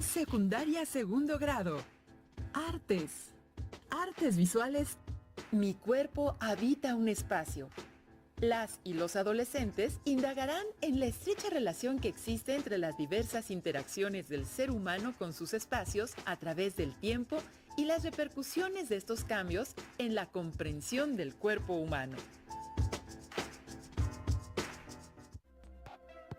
Secundaria segundo grado. Artes. Artes visuales. Mi cuerpo habita un espacio. Las y los adolescentes indagarán en la estrecha relación que existe entre las diversas interacciones del ser humano con sus espacios a través del tiempo y las repercusiones de estos cambios en la comprensión del cuerpo humano.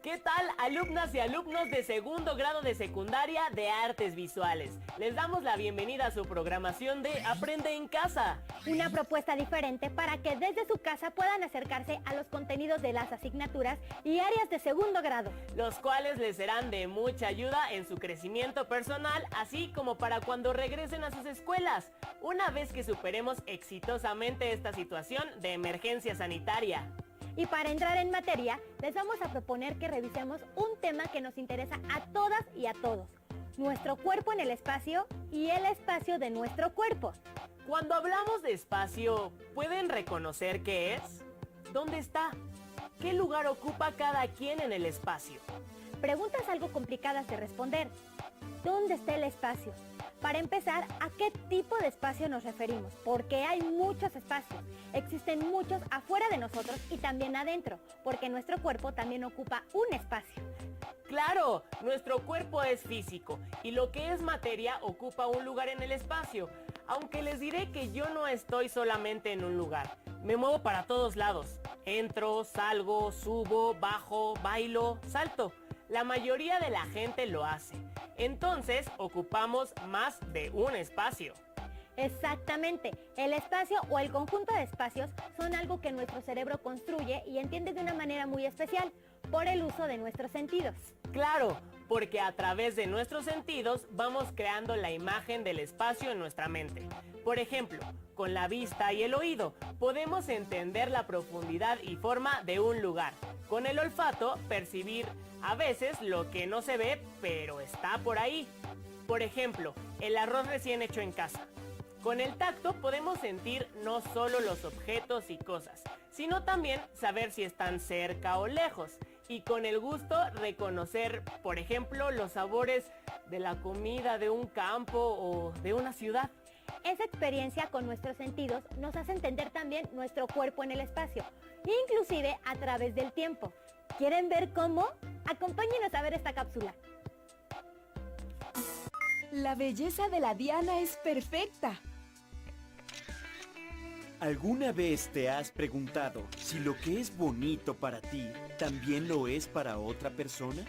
¿Qué tal, alumnas y alumnos de segundo grado de secundaria de artes visuales? Les damos la bienvenida a su programación de Aprende en Casa. Una propuesta diferente para que desde su casa puedan acercarse a los contenidos de las asignaturas y áreas de segundo grado, los cuales les serán de mucha ayuda en su crecimiento personal, así como para cuando regresen a sus escuelas, una vez que superemos exitosamente esta situación de emergencia sanitaria. Y para entrar en materia, les vamos a proponer que revisemos un tema que nos interesa a todas y a todos: nuestro cuerpo en el espacio y el espacio de nuestro cuerpo. Cuando hablamos de espacio, ¿pueden reconocer qué es? ¿Dónde está? ¿Qué lugar ocupa cada quien en el espacio? Preguntas algo complicadas de responder. ¿Dónde está el espacio? Para empezar, ¿a qué tipo de espacio nos referimos? Porque hay muchos espacios. Existen muchos afuera de nosotros y también adentro, porque nuestro cuerpo también ocupa un espacio. ¡Claro! Nuestro cuerpo es físico y lo que es materia ocupa un lugar en el espacio. Aunque les diré que yo no estoy solamente en un lugar. Me muevo para todos lados. Entro, salgo, subo, bajo, bailo, salto. La mayoría de la gente lo hace. Entonces, ocupamos más de un espacio. Exactamente. El espacio o el conjunto de espacios son algo que nuestro cerebro construye y entiende de una manera muy especial, por el uso de nuestros sentidos. Claro, porque a través de nuestros sentidos vamos creando la imagen del espacio en nuestra mente. Por ejemplo, con la vista y el oído podemos entender la profundidad y forma de un lugar. Con el olfato, percibir a veces lo que no se ve, pero está por ahí. Por ejemplo, el arroz recién hecho en casa. Con el tacto podemos sentir no solo los objetos y cosas, sino también saber si están cerca o lejos. Y con el gusto reconocer, por ejemplo, los sabores de la comida de un campo o de una ciudad. Esa experiencia con nuestros sentidos nos hace entender también nuestro cuerpo en el espacio, inclusive a través del tiempo. ¿Quieren ver cómo? Acompáñenos a ver esta cápsula. La belleza de la Diana es perfecta. ¿Alguna vez te has preguntado si lo que es bonito para ti también lo es para otra persona?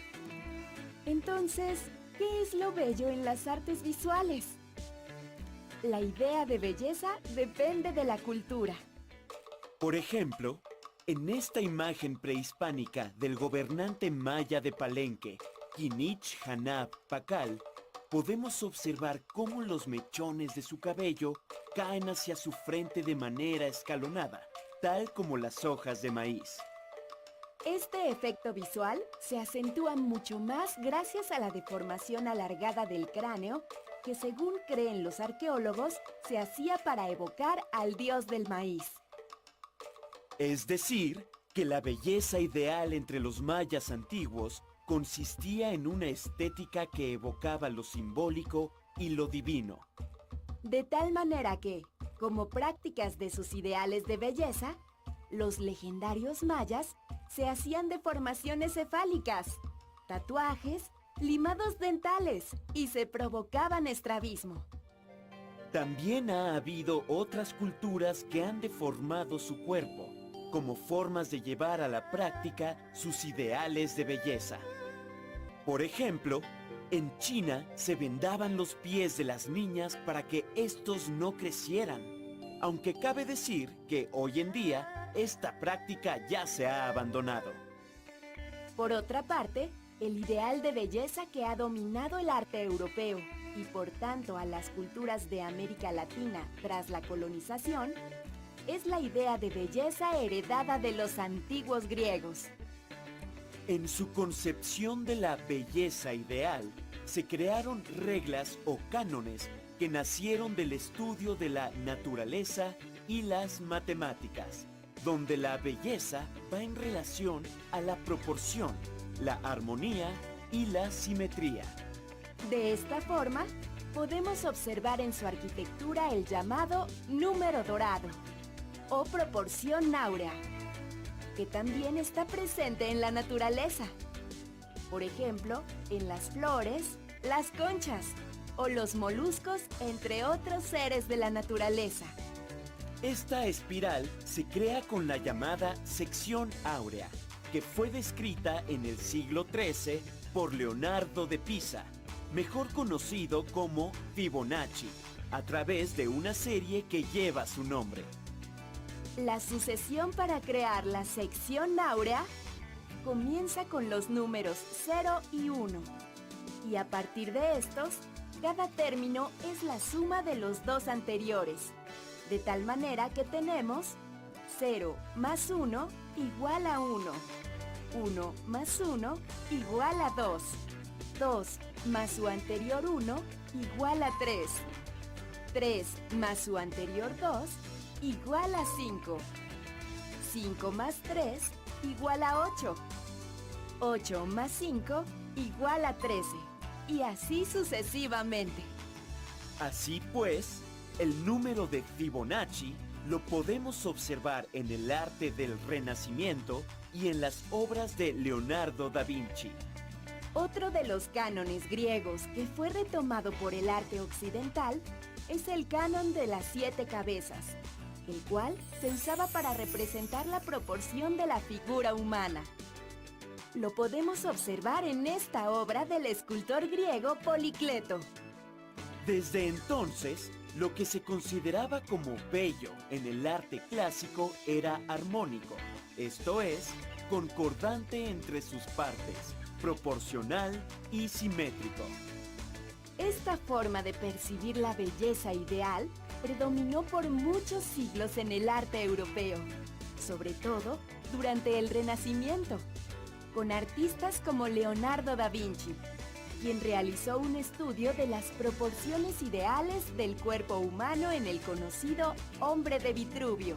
Entonces, ¿qué es lo bello en las artes visuales? La idea de belleza depende de la cultura. Por ejemplo, en esta imagen prehispánica del gobernante maya de Palenque, Kinich Hanab Pakal, podemos observar cómo los mechones de su cabello caen hacia su frente de manera escalonada, tal como las hojas de maíz. Este efecto visual se acentúa mucho más gracias a la deformación alargada del cráneo, que según creen los arqueólogos, se hacía para evocar al dios del maíz. Es decir, que la belleza ideal entre los mayas antiguos consistía en una estética que evocaba lo simbólico y lo divino. De tal manera que, como prácticas de sus ideales de belleza, los legendarios mayas se hacían deformaciones cefálicas, tatuajes, limados dentales y se provocaban estrabismo. También ha habido otras culturas que han deformado su cuerpo, como formas de llevar a la práctica sus ideales de belleza. Por ejemplo, en China se vendaban los pies de las niñas para que estos no crecieran, aunque cabe decir que hoy en día esta práctica ya se ha abandonado. Por otra parte, el ideal de belleza que ha dominado el arte europeo y por tanto a las culturas de América Latina tras la colonización, es la idea de belleza heredada de los antiguos griegos. En su concepción de la belleza ideal, se crearon reglas o cánones que nacieron del estudio de la naturaleza y las matemáticas, donde la belleza va en relación a la proporción, la armonía y la simetría. De esta forma, podemos observar en su arquitectura el llamado número dorado o proporción áurea, que también está presente en la naturaleza. Por ejemplo, en las flores, las conchas o los moluscos, entre otros seres de la naturaleza. Esta espiral se crea con la llamada sección áurea, que fue descrita en el siglo XIII por Leonardo de Pisa, mejor conocido como Fibonacci, a través de una serie que lleva su nombre. La sucesión para crear la sección áurea comienza con los números 0 y 1, y a partir de estos, cada término es la suma de los dos anteriores, de tal manera que tenemos 0 más 1 igual a 1, 1 más 1 igual a 2, 2 más su anterior 1 igual a 3, 3 más su anterior 2 igual a 5, 5 más 3 igual a 8, 8 más 5 igual a 13, y así sucesivamente. Así pues, el número de Fibonacci lo podemos observar en el arte del Renacimiento y en las obras de Leonardo da Vinci. Otro de los cánones griegos que fue retomado por el arte occidental es el canon de las 7 cabezas, el cual se usaba para representar la proporción de la figura humana. Lo podemos observar en esta obra del escultor griego Policleto. Desde entonces, lo que se consideraba como bello en el arte clásico era armónico, esto es, concordante entre sus partes, proporcional y simétrico. Esta forma de percibir la belleza ideal predominó por muchos siglos en el arte europeo, sobre todo durante el Renacimiento, con artistas como Leonardo da Vinci, quien realizó un estudio de las proporciones ideales del cuerpo humano en el conocido Hombre de Vitruvio.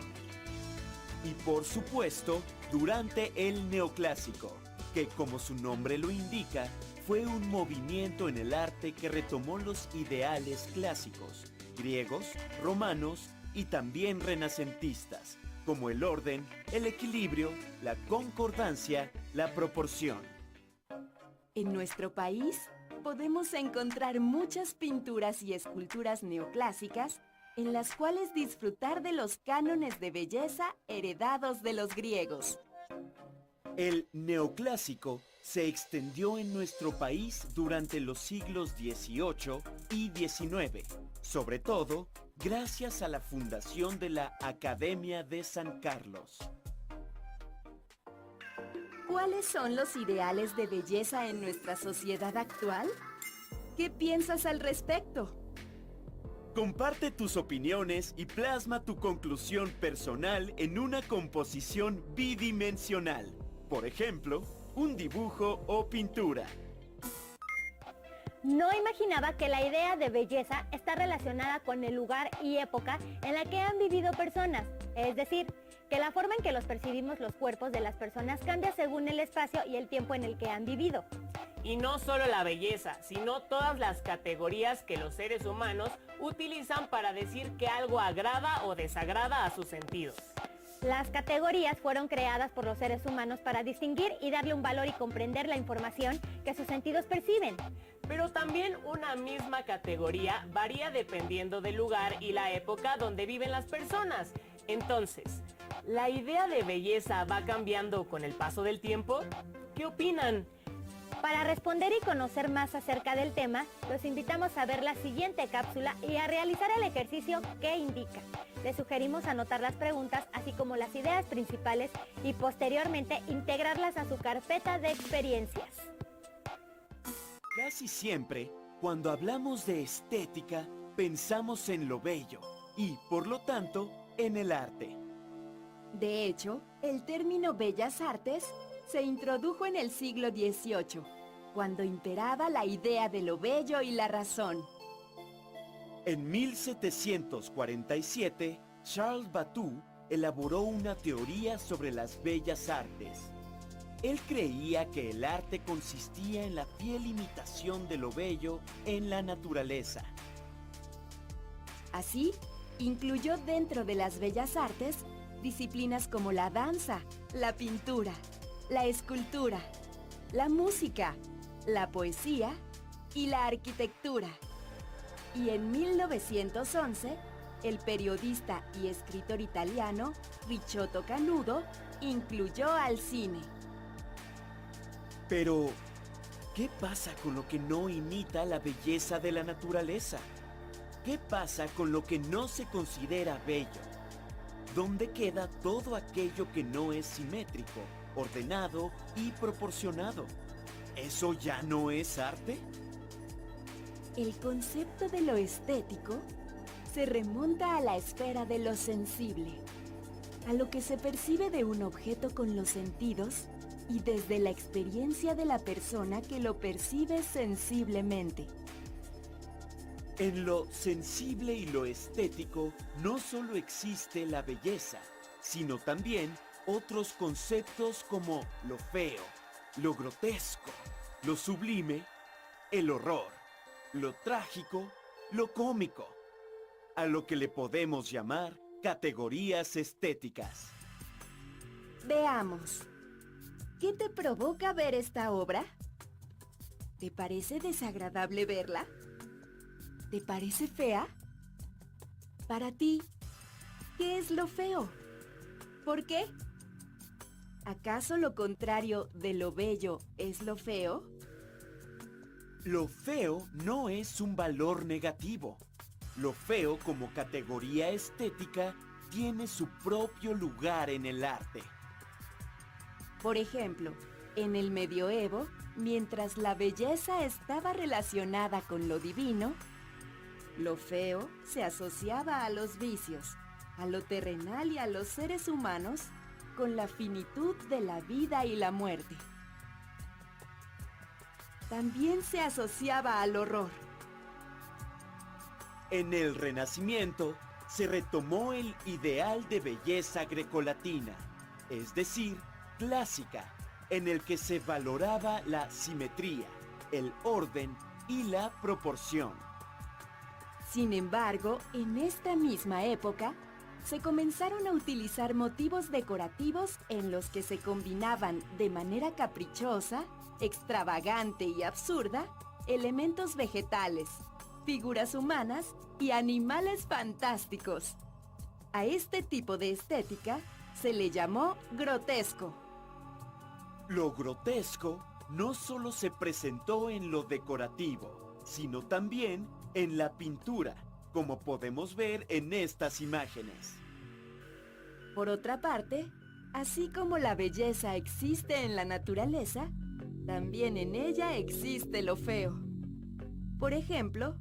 Y por supuesto, durante el Neoclásico, que como su nombre lo indica, fue un movimiento en el arte que retomó los ideales clásicos, griegos, romanos y también renacentistas, como el orden, el equilibrio, la concordancia, la proporción. En nuestro país podemos encontrar muchas pinturas y esculturas neoclásicas en las cuales disfrutar de los cánones de belleza heredados de los griegos. El neoclásico se extendió en nuestro país durante los siglos XVIII y XIX, sobre todo gracias a la fundación de la Academia de San Carlos. ¿Cuáles son los ideales de belleza en nuestra sociedad actual? ¿Qué piensas al respecto? Comparte tus opiniones y plasma tu conclusión personal en una composición bidimensional. Por ejemplo, un dibujo o pintura. No imaginaba que la idea de belleza está relacionada con el lugar y época en la que han vivido personas. Es decir, que la forma en que los percibimos los cuerpos de las personas cambia según el espacio y el tiempo en el que han vivido. Y no solo la belleza, sino todas las categorías que los seres humanos utilizan para decir que algo agrada o desagrada a sus sentidos. Las categorías fueron creadas por los seres humanos para distinguir y darle un valor y comprender la información que sus sentidos perciben. Pero también una misma categoría varía dependiendo del lugar y la época donde viven las personas. Entonces, ¿la idea de belleza va cambiando con el paso del tiempo? ¿Qué opinan? Para responder y conocer más acerca del tema, los invitamos a ver la siguiente cápsula y a realizar el ejercicio que indica. Le sugerimos anotar las preguntas, así como las ideas principales y posteriormente integrarlas a su carpeta de experiencias. Casi siempre, cuando hablamos de estética, pensamos en lo bello y, por lo tanto, en el arte. De hecho, el término bellas artes se introdujo en el siglo XVIII, cuando imperaba la idea de lo bello y la razón. En 1747, Charles Batou elaboró una teoría sobre las bellas artes. Él creía que el arte consistía en la fiel imitación de lo bello en la naturaleza. Así, incluyó dentro de las bellas artes disciplinas como la danza, la pintura, la escultura, la música, la poesía y la arquitectura. Y en 1911, el periodista y escritor italiano Ricciotto Canudo incluyó al cine. Pero, ¿qué pasa con lo que no imita la belleza de la naturaleza? ¿Qué pasa con lo que no se considera bello? ¿Dónde queda todo aquello que no es simétrico, ordenado y proporcionado? ¿Eso ya no es arte? El concepto de lo estético se remonta a la esfera de lo sensible, a lo que se percibe de un objeto con los sentidos y desde la experiencia de la persona que lo percibe sensiblemente. En lo sensible y lo estético no solo existe la belleza, sino también otros conceptos como lo feo, lo grotesco, lo sublime, el horror, lo trágico, lo cómico, a lo que le podemos llamar categorías estéticas. Veamos. ¿Qué te provoca ver esta obra? ¿Te parece desagradable verla? ¿Te parece fea? Para ti, ¿qué es lo feo? ¿Por qué? ¿Acaso lo contrario de lo bello es lo feo? Lo feo no es un valor negativo. Lo feo como categoría estética tiene su propio lugar en el arte. Por ejemplo, en el medioevo, mientras la belleza estaba relacionada con lo divino, lo feo se asociaba a los vicios, a lo terrenal y a los seres humanos con la finitud de la vida y la muerte. También se asociaba al horror. En el Renacimiento se retomó el ideal de belleza grecolatina, es decir, clásica, en el que se valoraba la simetría, el orden y la proporción. Sin embargo, en esta misma época, se comenzaron a utilizar motivos decorativos en los que se combinaban de manera caprichosa, extravagante y absurda elementos vegetales, figuras humanas y animales fantásticos. A este tipo de estética se le llamó grotesco. Lo grotesco no solo se presentó en lo decorativo, sino también en la pintura, como podemos ver en estas imágenes. Por otra parte, así como la belleza existe en la naturaleza, también en ella existe lo feo. Por ejemplo,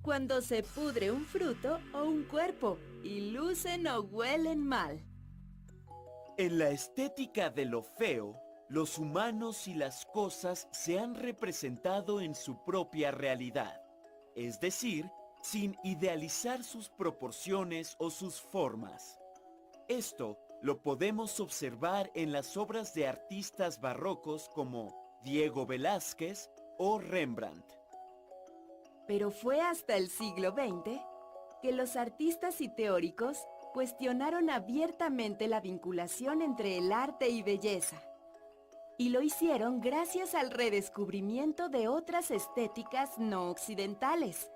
cuando se pudre un fruto o un cuerpo y lucen o huelen mal. En la estética de lo feo, los humanos y las cosas se han representado en su propia realidad, es decir, sin idealizar sus proporciones o sus formas. Esto lo podemos observar en las obras de artistas barrocos como Diego Velázquez o Rembrandt. Pero fue hasta el siglo XX que los artistas y teóricos cuestionaron abiertamente la vinculación entre el arte y belleza. Y lo hicieron gracias al redescubrimiento de otras estéticas no occidentales,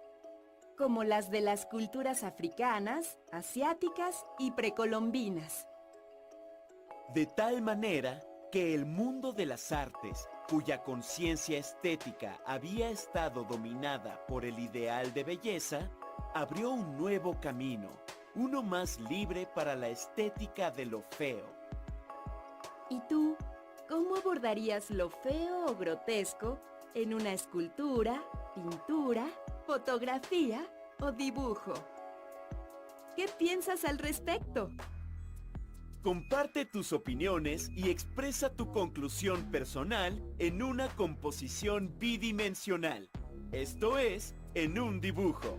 como las de las culturas africanas, asiáticas y precolombinas. De tal manera que el mundo de las artes, cuya conciencia estética había estado dominada por el ideal de belleza, abrió un nuevo camino, uno más libre para la estética de lo feo. ¿Y tú, cómo abordarías lo feo o grotesco en una escultura, pintura, fotografía o dibujo? ¿Qué piensas al respecto? Comparte tus opiniones y expresa tu conclusión personal en una composición bidimensional. Esto es, en un dibujo.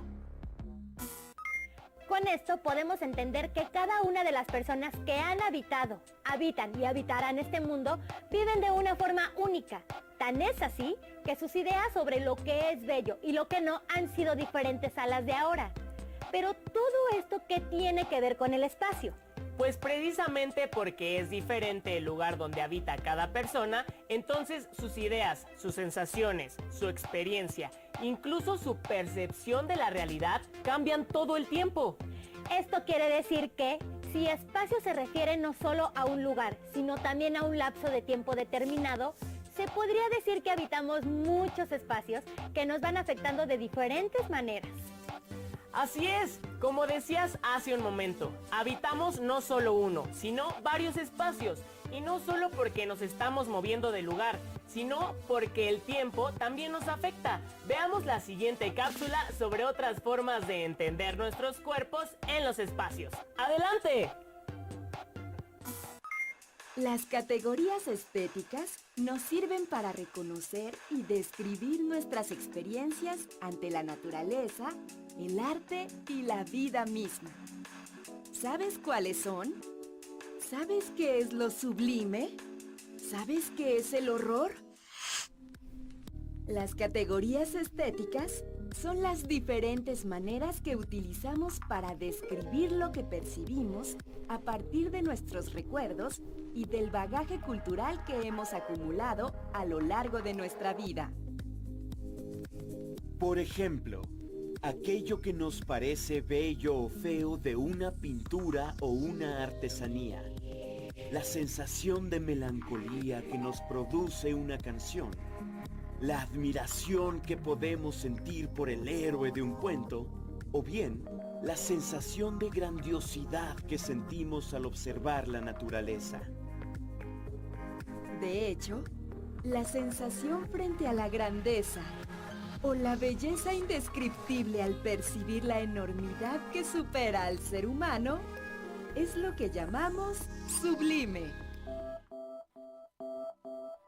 Con esto podemos entender que cada una de las personas que han habitado, habitan y habitarán este mundo viven de una forma única. Tan es así que sus ideas sobre lo que es bello y lo que no han sido diferentes a las de ahora. Pero todo esto, ¿qué tiene que ver con el espacio? Pues precisamente porque es diferente el lugar donde habita cada persona, entonces sus ideas, sus sensaciones, su experiencia, incluso su percepción de la realidad cambian todo el tiempo. Esto quiere decir que si espacio se refiere no solo a un lugar, sino también a un lapso de tiempo determinado, se podría decir que habitamos muchos espacios que nos van afectando de diferentes maneras. Así es, como decías hace un momento, habitamos no solo uno, sino varios espacios. Y no solo porque nos estamos moviendo de lugar, sino porque el tiempo también nos afecta. Veamos la siguiente cápsula sobre otras formas de entender nuestros cuerpos en los espacios. ¡Adelante! Las categorías estéticas nos sirven para reconocer y describir nuestras experiencias ante la naturaleza, el arte y la vida misma. ¿Sabes cuáles son? ¿Sabes qué es lo sublime? ¿Sabes qué es el horror? Las categorías estéticas son las diferentes maneras que utilizamos para describir lo que percibimos a partir de nuestros recuerdos y del bagaje cultural que hemos acumulado a lo largo de nuestra vida. Por ejemplo, aquello que nos parece bello o feo de una pintura o una artesanía. La sensación de melancolía que nos produce una canción. La admiración que podemos sentir por el héroe de un cuento, o bien la sensación de grandiosidad que sentimos al observar la naturaleza. De hecho, la sensación frente a la grandeza o la belleza indescriptible al percibir la enormidad que supera al ser humano es lo que llamamos sublime.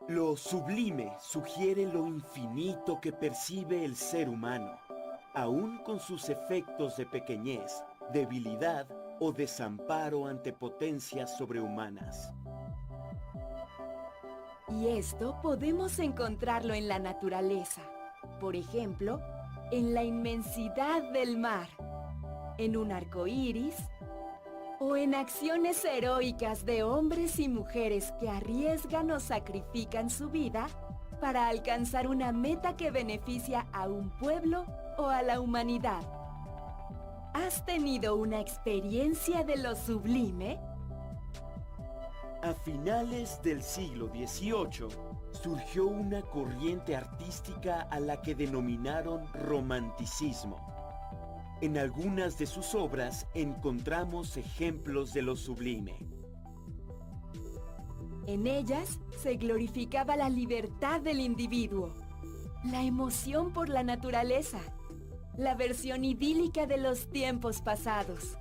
Lo sublime sugiere lo infinito que percibe el ser humano, aun con sus efectos de pequeñez, debilidad o desamparo ante potencias sobrehumanas. Y esto podemos encontrarlo en la naturaleza. Por ejemplo, en la inmensidad del mar, en un arco iris, o en acciones heroicas de hombres y mujeres que arriesgan o sacrifican su vida para alcanzar una meta que beneficia a un pueblo o a la humanidad. ¿Has tenido una experiencia de lo sublime? A finales del siglo XVIII, surgió una corriente artística a la que denominaron romanticismo. En algunas de sus obras encontramos ejemplos de lo sublime. En ellas se glorificaba la libertad del individuo, la emoción por la naturaleza, la versión idílica de los tiempos pasados,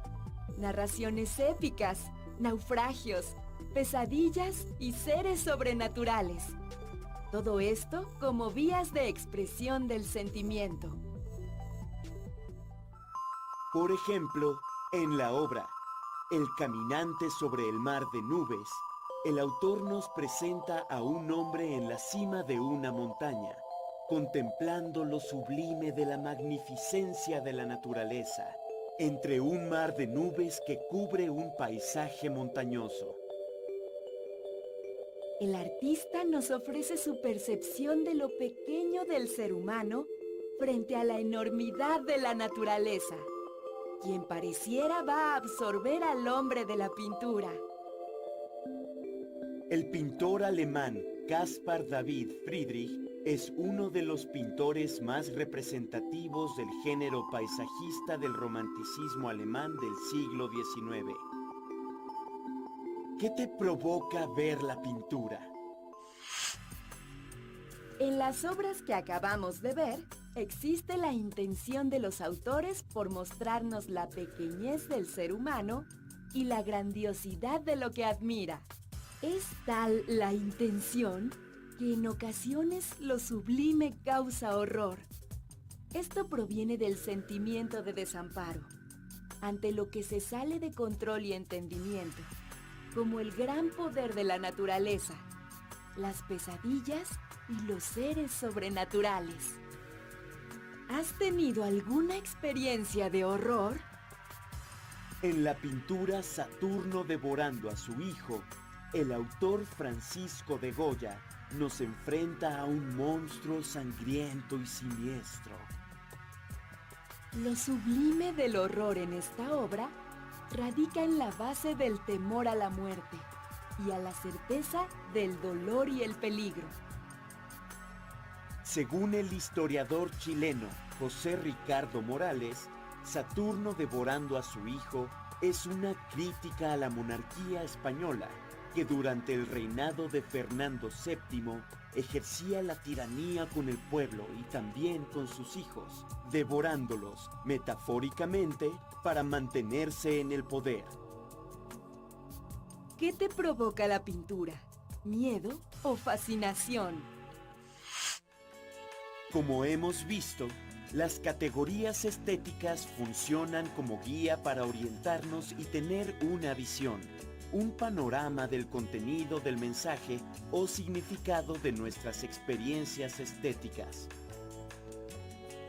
narraciones épicas, naufragios, pesadillas y seres sobrenaturales. Todo esto como vías de expresión del sentimiento. Por ejemplo, en la obra El caminante sobre el mar de nubes, el autor nos presenta a un hombre en la cima de una montaña, contemplando lo sublime de la magnificencia de la naturaleza, entre un mar de nubes que cubre un paisaje montañoso. El artista nos ofrece su percepción de lo pequeño del ser humano frente a la enormidad de la naturaleza, quien pareciera va a absorber al hombre de la pintura. El pintor alemán Caspar David Friedrich es uno de los pintores más representativos del género paisajista del romanticismo alemán del siglo XIX. ¿Qué te provoca ver la pintura? En las obras que acabamos de ver, existe la intención de los autores por mostrarnos la pequeñez del ser humano y la grandiosidad de lo que admira. Es tal la intención que en ocasiones lo sublime causa horror. Esto proviene del sentimiento de desamparo, ante lo que se sale de control y entendimiento, como el gran poder de la naturaleza, las pesadillas y los seres sobrenaturales. ¿Has tenido alguna experiencia de horror? En la pintura Saturno devorando a su hijo, el autor Francisco de Goya nos enfrenta a un monstruo sangriento y siniestro. Lo sublime del horror en esta obra radica en la base del temor a la muerte y a la certeza del dolor y el peligro. Según el historiador chileno José Ricardo Morales, Saturno devorando a su hijo es una crítica a la monarquía española que durante el reinado de Fernando VII ejercía la tiranía con el pueblo y también con sus hijos, devorándolos metafóricamente para mantenerse en el poder. ¿Qué te provoca la pintura? ¿Miedo o fascinación? Como hemos visto, las categorías estéticas funcionan como guía para orientarnos y tener una visión, un panorama del contenido del mensaje o significado de nuestras experiencias estéticas.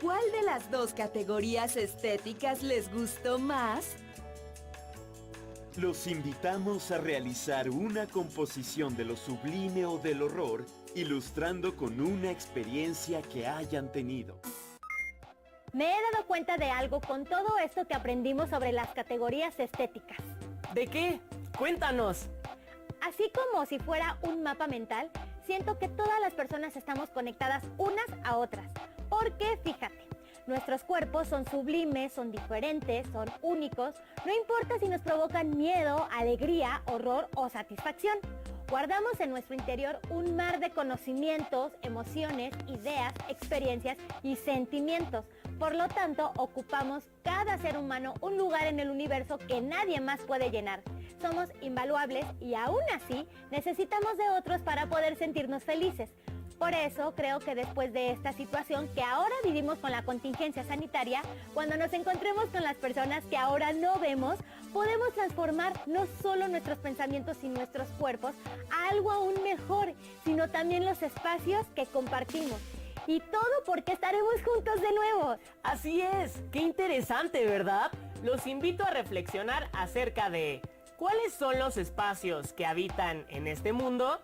¿Cuál de las dos categorías estéticas les gustó más? Los invitamos a realizar una composición de lo sublime o del horror, ilustrando con una experiencia que hayan tenido. Me he dado cuenta de algo con todo esto que aprendimos sobre las categorías estéticas. ¿De qué? Cuéntanos. Así como si fuera un mapa mental, siento que todas las personas estamos conectadas unas a otras. Porque fíjate, nuestros cuerpos son sublimes, son diferentes, son únicos. No importa si nos provocan miedo, alegría, horror o satisfacción. Guardamos en nuestro interior un mar de conocimientos, emociones, ideas, experiencias y sentimientos. Por lo tanto, ocupamos cada ser humano un lugar en el universo que nadie más puede llenar. Somos invaluables y aún así necesitamos de otros para poder sentirnos felices. Por eso creo que después de esta situación que ahora vivimos con la contingencia sanitaria, cuando nos encontremos con las personas que ahora no vemos, podemos transformar no solo nuestros pensamientos y nuestros cuerpos a algo aún mejor, sino también los espacios que compartimos. Y todo porque estaremos juntos de nuevo. Así es, qué interesante, ¿verdad? Los invito a reflexionar acerca de ¿cuáles son los espacios que habitan en este mundo?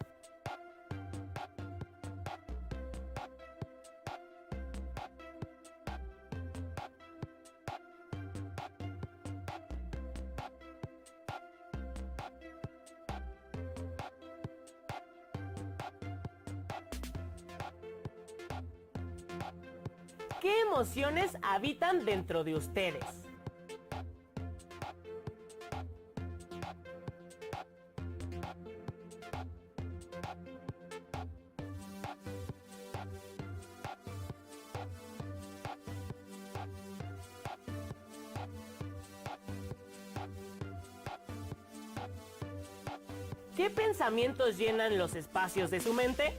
¿Qué emociones habitan dentro de ustedes? ¿Qué pensamientos llenan los espacios de su mente?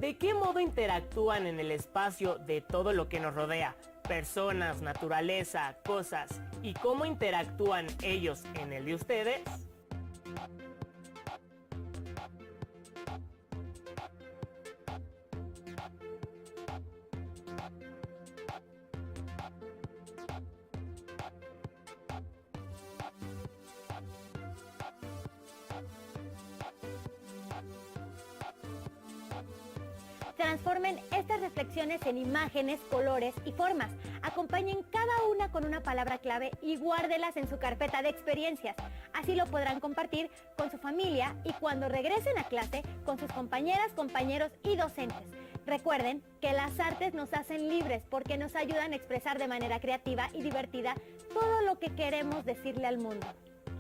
¿De qué modo interactúan en el espacio de todo lo que nos rodea? Personas, naturaleza, cosas. ¿Y cómo interactúan ellos en el de ustedes? Transformen estas reflexiones en imágenes, colores y formas. Acompañen cada una con una palabra clave y guárdelas en su carpeta de experiencias. Así lo podrán compartir con su familia y cuando regresen a clase con sus compañeras, compañeros y docentes. Recuerden que las artes nos hacen libres porque nos ayudan a expresar de manera creativa y divertida todo lo que queremos decirle al mundo.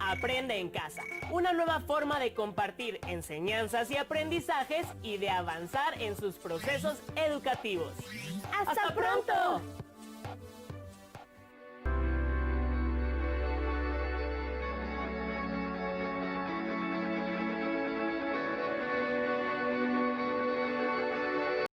Aprende en casa, una nueva forma de compartir enseñanzas y aprendizajes y de avanzar en sus procesos educativos. ¡Hasta pronto!